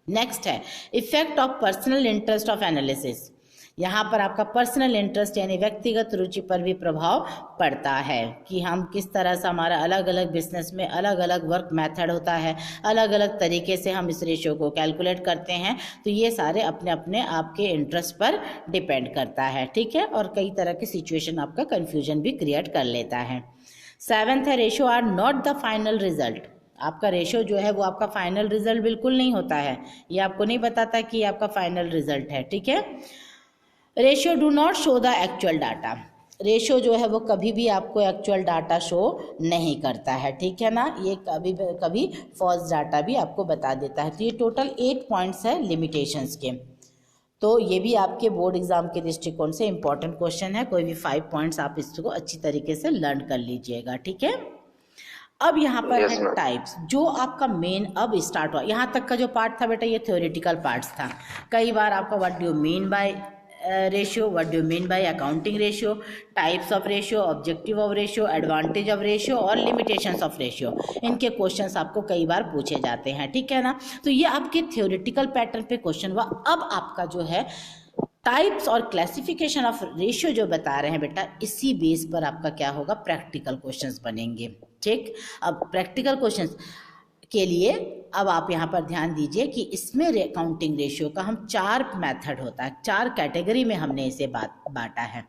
Speaker 1: नेक्स्ट है effect of personal interest of analysis, यहाँ पर आपका पर्सनल इंटरेस्ट यानी व्यक्तिगत रुचि पर भी प्रभाव पड़ता है कि हम किस तरह से, हमारा अलग अलग बिजनेस में अलग अलग वर्क मेथड होता है, अलग अलग तरीके से हम इस रेशियो को कैलकुलेट करते हैं, तो ये सारे अपने अपने आपके इंटरेस्ट पर डिपेंड करता है, ठीक है, और कई तरह की सिचुएशन आपका कन्फ्यूजन भी क्रिएट कर लेता है। सेवेंथ है ratio are not the final result, आपका रेशियो जो है वो आपका फाइनल रिजल्ट बिल्कुल नहीं होता है, ये आपको नहीं बताता कि ये आपका फाइनल रिजल्ट है, ठीक है। Ratio do not show the actual data, ratio जो है वो कभी भी आपको एक्चुअल डाटा शो नहीं करता है, ठीक है ना, ये कभी फॉल्स डाटा भी आपको बता देता है। तो ये टोटल 8 पॉइंट्स है लिमिटेशंस के, तो ये भी आपके बोर्ड एग्जाम के दृष्टिकोण से इंपॉर्टेंट क्वेश्चन है, कोई भी 5 पॉइंट्स आप इसको अच्छी तरीके से लर्न कर लीजिएगा, ठीक है। अब यहाँ पर है टाइप्स, जो आपका मेन अब स्टार्ट हुआ, यहाँ तक का जो पार्ट था बेटा ये थ्योरेटिकल पार्ट्स था। कई बार आपका what do you mean by ratio, what do you mean by accounting ratio, types of ratio, objective of ratio, advantage of ratio और लिमिटेशंस ऑफ रेशियो, इनके क्वेश्चंस आपको कई बार पूछे जाते हैं, ठीक है ना। तो ये आपके थ्योरेटिकल पैटर्न पे क्वेश्चन हुआ। अब आपका जो है टाइप्स और क्लासिफिकेशन ऑफ रेशियो जो बता रहे हैं बेटा, इसी बेस पर आपका क्या होगा, प्रैक्टिकल क्वेश्चंस बनेंगे, ठीक। अब प्रैक्टिकल क्वेश्चंस के लिए अब आप यहाँ पर ध्यान दीजिए कि इसमें अकाउंटिंग रेशियो का हम 4 मेथड होता है, 4 कैटेगरी में हमने इसे बांटा है।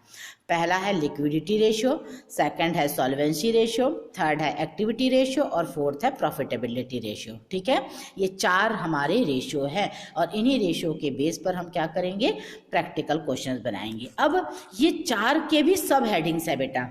Speaker 1: पहला है लिक्विडिटी रेशियो, सेकंड है सॉल्वेंसी रेशियो, थर्ड है एक्टिविटी रेशियो और फोर्थ है प्रॉफिटेबिलिटी रेशियो। ठीक है, ये 4 हमारे रेशियो हैं और इन्हीं रेशियो के बेस पर हम क्या करेंगे, प्रैक्टिकल क्वेश्चंस बनाएंगे। अब ये 4 के भी सब हेडिंग्स है बेटा,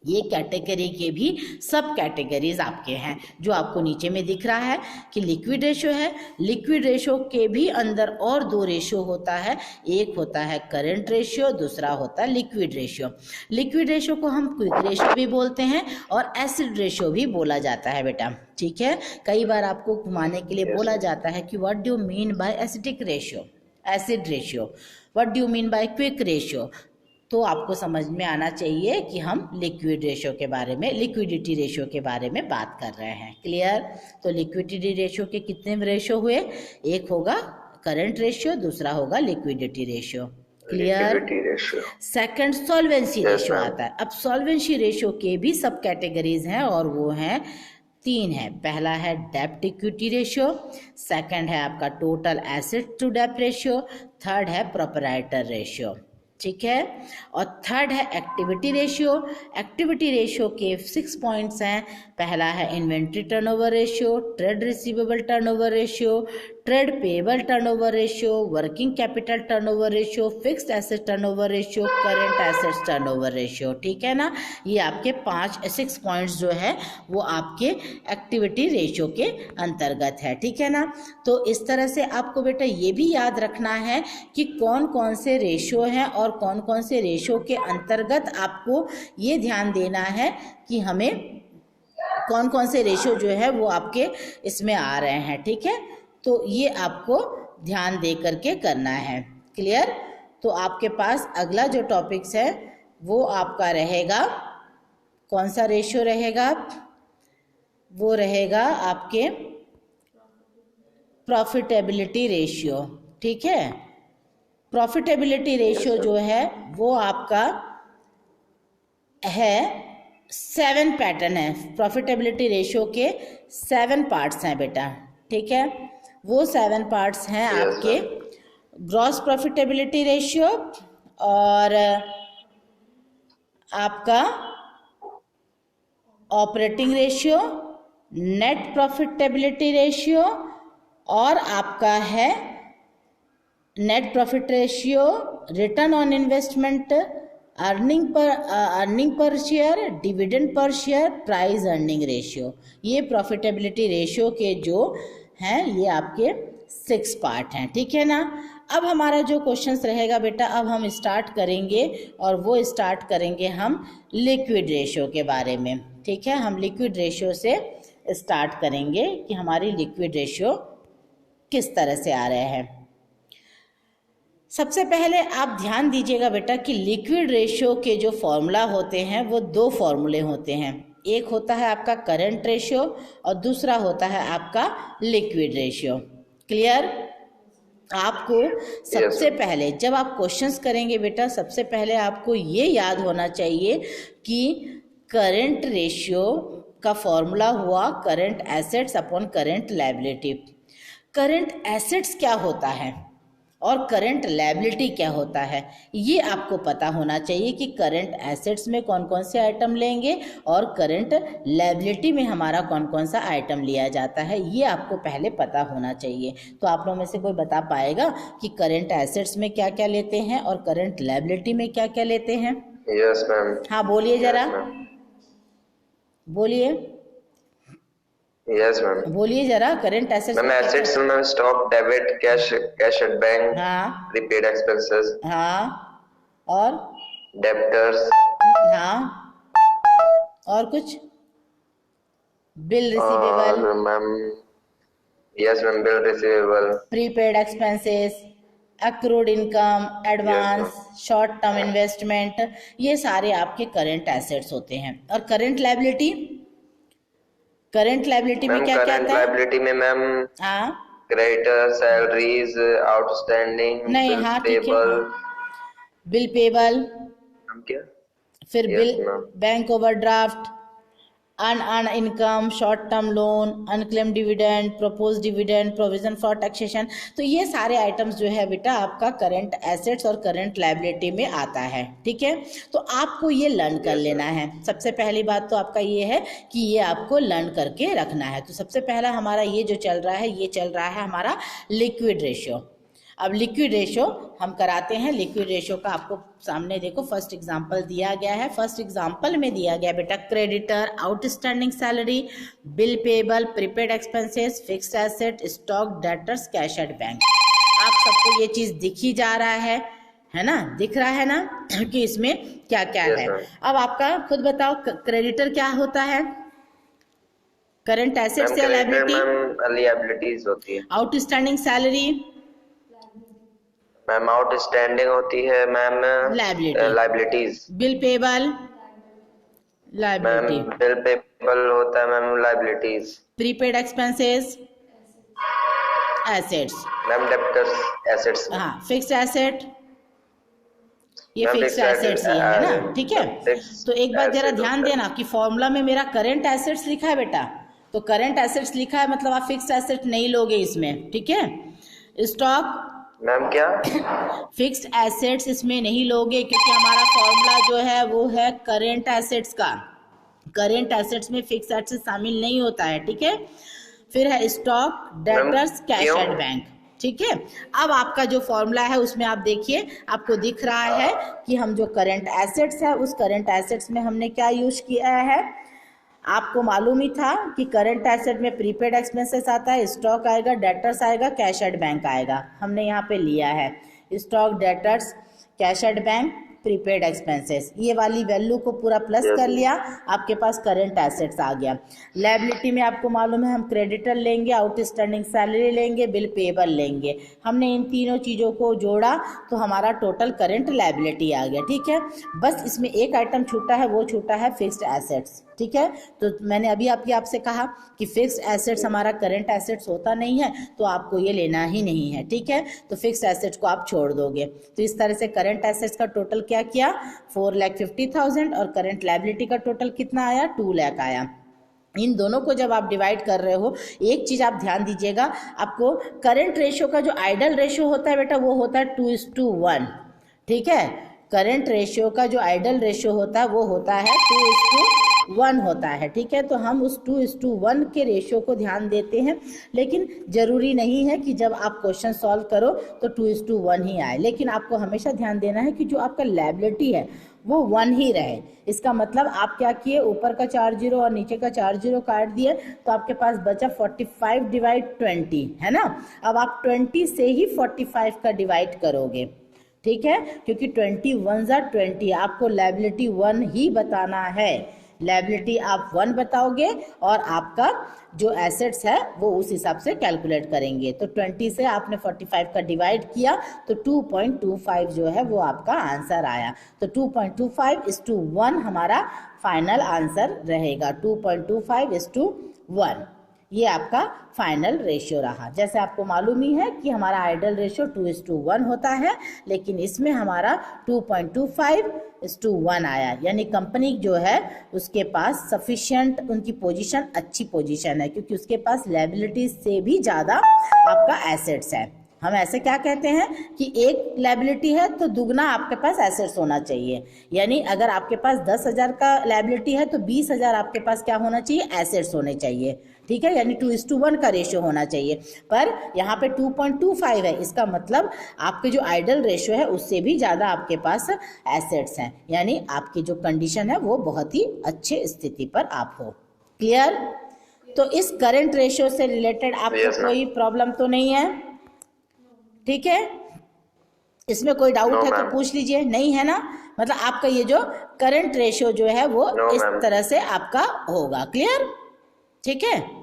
Speaker 1: ये कैटेगरी के भी सब कैटेगरीज आपके हैं, जो आपको नीचे में दिख रहा है कि लिक्विड रेशियो है। लिक्विड रेशियो के भी अंदर और 2 रेशियो होता है, एक होता है करंट रेशियो, दूसरा होता है लिक्विड रेशियो। लिक्विड रेशियो को हम क्विक रेशियो भी बोलते हैं और एसिड रेशियो भी बोला जाता है बेटा। ठीक है, कई बार आपको घुमाने के लिए बोला जाता है कि what do you mean by acidic ratio, acid ratio, what do you mean by quick ratio. तो आपको समझ में आना चाहिए कि हम लिक्विड रेशियो के बारे में, लिक्विडिटी रेशियो के बारे में बात कर रहे हैं। क्लियर? तो लिक्विडिटी रेशियो के कितने रेशियो हुए, एक होगा करंट रेशियो, दूसरा होगा liquidity ratio. Clear? Second solvency ratio आता है। अब सॉल्वेंसी रेशियो के भी सब कैटेगरीज हैं और वो हैं 3 है। पहला है डेब्ट इक्विटी रेशियो, सेकंड है आपका टोटल एसेट टू डेब्ट रेशियो, थर्ड है प्रोपराइटर रेशियो। ठीक है, और थर्ड है एक्टिविटी रेशियो। एक्टिविटी रेशियो के 6 पॉइंट्स हैं। पहला है inventory turnover ratio, trade receivable turnover ratio, trade payable turnover ratio, working capital turnover ratio, fixed asset turnover ratio, current assets turnover ratio. ठीक है ना, ये आपके 6 पॉइंट्स जो है वो आपके एक्टिविटी रेशियो के अंतर्गत है। ठीक है ना, तो इस तरह से आपको बेटा ये भी याद रखना है कि कौन कौन से रेशियो हैं और कौन कौन से रेशियो के अंतर्गत आपको ये ध्यान देना है कि हमें कौन कौन से रेशियो जो है वो आपके इसमें आ रहे हैं। ठीक है, तो ये आपको ध्यान दे करके करना है। क्लियर? तो आपके पास अगला जो टॉपिक्स है वो आपका रहेगा, कौन सा रेशियो रहेगा, वो रहेगा आपके प्रॉफिटेबिलिटी रेशियो। ठीक है, प्रॉफिटेबिलिटी रेशियो जो है वो आपका है 7 पैटर्न है। प्रॉफिटेबिलिटी रेशियो के 7 पार्ट्स हैं बेटा। ठीक है, वो 7 पार्ट्स हैं आपके ग्रॉस प्रॉफिटेबिलिटी रेशियो और आपका operating ratio, net profitability ratio और आपका है net profit ratio, return on investment, earning per share, dividend per share, price earning ratio. ये प्रॉफिटेबिलिटी रेशियो के जो हैं ये आपके 6 पार्ट हैं। ठीक है ना, अब हमारा जो क्वेश्चंस रहेगा बेटा, अब हम स्टार्ट करेंगे और वो स्टार्ट करेंगे हम लिक्विड रेशियो के बारे में। ठीक है, हम लिक्विड रेशियो से स्टार्ट करेंगे कि हमारी लिक्विड रेशियो किस तरह से आ रहे हैं। सबसे पहले आप ध्यान दीजिएगा बेटा कि लिक्विड रेशियो के जो फॉर्मूला होते हैं वो 2 फॉर्मूले होते हैं। एक होता है आपका करंट रेशियो और दूसरा होता है आपका लिक्विड रेशियो। क्लियर? आपको सबसे पहले जब आप क्वेश्चंस करेंगे बेटा, सबसे पहले आपको ये याद होना चाहिए कि करंट रेशियो का फॉर्मूला हुआ current assets upon current liability. Current assets क्या होता है और करंट लायबिलिटी क्या होता है, ये आपको पता होना चाहिए कि करंट एसेट्स में कौन कौन से आइटम लेंगे और करंट लायबिलिटी में हमारा कौन कौन सा आइटम लिया जाता है, ये आपको पहले पता होना चाहिए। तो आप लोगों में से कोई बता पाएगा कि करंट एसेट्स में क्या क्या लेते हैं और करंट लायबिलिटी में क्या क्या लेते हैं?
Speaker 2: Yes ma'am.
Speaker 1: हाँ बोलिए जरा, बोलिए।
Speaker 2: Yes ma'am.
Speaker 1: बोलिए जरा, करंट एसेट्स
Speaker 2: मैम एसेट्स में stock, debit, cash at bank,
Speaker 1: हाँ,
Speaker 2: प्रीपेड एक्सपेंसेस,
Speaker 1: हाँ, और
Speaker 2: डेब्टर्स,
Speaker 1: हाँ, और कुछ, बिल रिसीवेबल,
Speaker 2: और ma'am yes ma'am bill receivable,
Speaker 1: prepaid expenses, accrued income, advance, short term investment, ये सारे आपके करंट एसेट्स होते हैं। और करंट लायबिलिटी, करंट लायबिलिटी में क्या क्या आता है?
Speaker 2: लायबिलिटी में मैम
Speaker 1: हाँ,
Speaker 2: क्रेडिटर, सैलरीज, आउटस्टैंडिंग,
Speaker 1: नहीं, हाँ ठीक है, बिल पेबल,
Speaker 2: हम क्या,
Speaker 1: फिर
Speaker 2: Yes,
Speaker 1: bill,
Speaker 2: ma'am.
Speaker 1: Bank overdraft, अन income, short term loan, unclaimed dividend, proposed dividend, provision for taxation. तो ये सारे आइटम्स जो है बेटा आपका करंट एसेट्स और करंट लायबिलिटी में आता है, ठीक है। तो आपको ये लर्न कर लेना है। सबसे पहली बात तो आपका ये है कि ये आपको लर्न करके रखना है। तो सबसे पहला हमारा ये जो चल रहा है, ये चल रहा है हमारा लिक्विड रेशियो। अब लिक्विड रेशो हम कराते हैं। लिक्विड रेशो का आपको सामने देखो फर्स्ट एग्जांपल दिया गया है। फर्स्ट एग्जांपल में दिया गया बेटा creditor, outstanding salary, bill payable, prepaid expenses, fixed asset, stock, debtors, cash at bank. आप सबको ये चीज दिख ही जा रहा है ना, दिख रहा है ना कि इसमें क्या क्या है। अब आपका खुद बताओ क्रेडिटर क्या होता है? करंट एसेट्स या
Speaker 2: लायबिलिटीज होती है।
Speaker 1: आउटस्टैंडिंग सैलरी
Speaker 2: मैम आउटस्टैंडिंग होती है ma'am liabilities.
Speaker 1: Bill payable liability.
Speaker 2: Ma'am bill payable होता है ma'am liabilities.
Speaker 1: Prepaid expenses assets.
Speaker 2: Ma'am debtors assets.
Speaker 1: हाँ, फिक्स्ड एसेट, ये फिक्स्ड एसेट्स ही है ना, ठीक है। तो एक बात जरा ध्यान देना कि फॉर्मूला में मेरा करंट एसेट्स लिखा है बेटा, तो करंट एसेट्स लिखा है मतलब आप फिक्स्ड एसेट नहीं लोगे इसमें, ठीक है। स्टॉक
Speaker 2: मैम क्या?
Speaker 1: फिक्स्ड एसेट्स इसमें नहीं लोगे क्योंकि हमारा फॉर्मूला जो है वो है करंट एसेट्स का। करंट एसेट्स में फिक्स्ड एसेट्स शामिल नहीं होता है, ठीक है। फिर है stock, debtors, cash at bank, ठीक है। अब आपका जो फॉर्मूला है उसमें आप देखिए, आपको दिख रहा है कि हम जो करंट एसेट्स है उस करंट एसेट्स में हमने क्या यूज किया है। आपको मालूम ही था कि करंट एसेट में प्रीपेड एक्सपेंसेस आता है, स्टॉक आएगा, डेटर्स आएगा, कैश एट बैंक आएगा। हमने यहाँ पे लिया है stock, debtors, cash at bank, prepaid expenses, ये वाली वैल्यू को पूरा प्लस कर लिया, आपके पास करंट एसेट्स आ गया। लायबिलिटी में आपको मालूम है हम क्रेडिटर लेंगे, आउटस्टैंडिंग सैलरी लेंगे, बिल पेबल लेंगे। हमने इन तीनों चीज़ों को जोड़ा तो हमारा टोटल करंट लायबिलिटी आ गया, ठीक है। बस इसमें एक आइटम छूटा है, वो छूटा है फिक्स्ड एसेट्स, ठीक है। तो मैंने अभी आपसे कहा कि फिक्स्ड एसेट्स हमारा करंट एसेट्स होता नहीं है, तो आपको ये लेना ही नहीं है, ठीक है। तो फिक्स्ड एसेट्स को आप छोड़ दोगे। तो इस तरह से करंट एसेट्स का टोटल क्या किया 4,50,000 और करंट लायबिलिटी का टोटल कितना आया 2 लाख आया। इन दोनों को जब आप डिवाइड कर रहे हो, एक चीज आप ध्यान दीजिएगा, आपको करंट रेशियो का जो आइडल रेशियो होता है बेटा वो होता है 2:1, ठीक है। करंट रेशियो का जो आइडल रेशियो होता है वो होता है 2:1 होता है, ठीक है। तो हम उस 2:1 के रेशियो को ध्यान देते हैं, लेकिन जरूरी नहीं है कि जब आप क्वेश्चन सॉल्व करो तो 2:1 ही आए, लेकिन आपको हमेशा ध्यान देना है कि जो आपका लायबिलिटी है वो 1 ही रहे। इसका मतलब आप क्या किए, ऊपर का 4 0 और नीचे का 4 0 काट दिए, तो आपके पास बचा 45/20 है ना। अब आप 20 से ही 45 का डिवाइड करोगे, ठीक है, क्योंकि 20 आपको लायबिलिटी 1 ही बताना है। लायबिलिटी आप 1 बताओगे और आपका जो एसेट्स है वो उस हिसाब से कैलकुलेट करेंगे। तो 20 से आपने 45 का डिवाइड किया तो 2.25 जो है वो आपका आंसर आया। तो 2.25:1 हमारा फाइनल आंसर रहेगा। 2.25:1 ये आपका फाइनल रेशियो रहा। जैसे आपको मालूम ही है कि हमारा आइडल रेशियो 2:1 होता है, लेकिन इसमें हमारा 2.25:1 आया, यानी कंपनी जो है उसके पास सफिशिएंट, उनकी पोजीशन अच्छी पोजीशन है, क्योंकि उसके पास लायबिलिटीज से भी ज़्यादा आपका एसेट्स है। हम ऐसे क्या कहते हैं कि एक लायबिलिटी है तो दुगना आपके पास एसेट्स होना चाहिए, यानी अगर आपके पास 10,000 का लायबिलिटी है तो 20,000 आपके पास क्या होना चाहिए, एसेट्स होने चाहिए, ठीक है, यानी 2:1 का रेशियो होना चाहिए। पर यहाँ पे 2.25 है, इसका मतलब आपके जो आइडल रेशियो है उससे भी ज़्यादा आपके पास एसेट्स हैं, यानी आपकी जो कंडीशन है वो बहुत ही अच्छे स्थिति पर आप हो। क्लियर? तो इस करंट रेशियो से रिलेटेड आपको कोई प्रॉब्लम तो नहीं है, ठीक है। इसमें कोई डाउट है तो पूछ लीजिए, नहीं है ना। मतलब आपका ये जो करंट रेशियो जो है वो इस तरह से आपका होगा। क्लियर? ठीक है।